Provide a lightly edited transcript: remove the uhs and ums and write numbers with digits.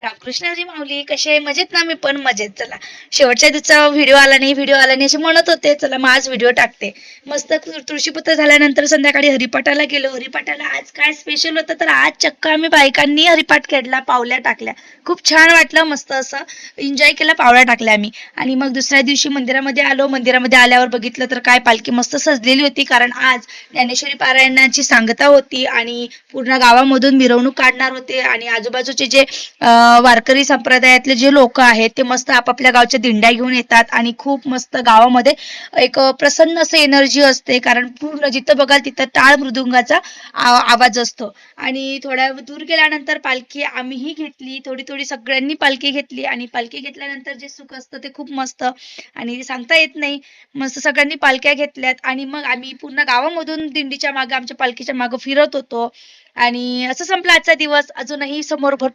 रामकृष्ण हरी माऊली, कसे आहे? मजेत ना? मी पण मजेत. चला, शेवटच्या दिवसा व्हिडिओ आला नाही असे म्हणत होते. चला मग आज व्हिडिओ टाकते. मस्त तुळशीपत्र झाल्यानंतर संध्याकाळी हरिपाठाला गेलो. हरिपाठाला आज काय स्पेशल होतं, तर आज चक्क आम्ही बायकांनी हरिपाठ खेळला, पावल्या टाकल्या. खूप छान वाटलं, मस्त असं एन्जॉय केला, पावल्या टाकल्या आम्ही. आणि मग दुसऱ्या दिवशी मंदिरामध्ये आलो. मंदिरामध्ये आल्यावर बघितलं तर काय, पालखी मस्त सजलेली होती, कारण आज ज्ञानेश्वरी पारायणाची सांगता होती आणि पूर्ण गावामधून मिरवणूक काढणार होते. आणि आजूबाजूचे जे वारकरी संप्रदायातले जे लोक आहेत ते मस्त आपापल्या गावच्या दिंड्या घेऊन येतात आणि खूप मस्त गावामध्ये एक प्रसन्न असं एनर्जी असते, कारण पूर्ण जिथं बघाल तिथं टाळ मृदुंगाचा आवाज असतो. आणि थोड्या दूर गेल्यानंतर पालखी आम्हीही घेतली, थोडी थोडी सगळ्यांनी पालखी घेतली. आणि पालखी घेतल्यानंतर जे सुख असतं ते खूप मस्त आणि सांगता येत नाही. मस्त सगळ्यांनी पालख्या घेतल्यात आणि मग आम्ही पूर्ण गावामधून दिंडीच्या मागे, आमच्या पालखीच्या मागे फिरत होतो. आणि असं संपला आजचा दिवस. अजूनही समोर भरपूर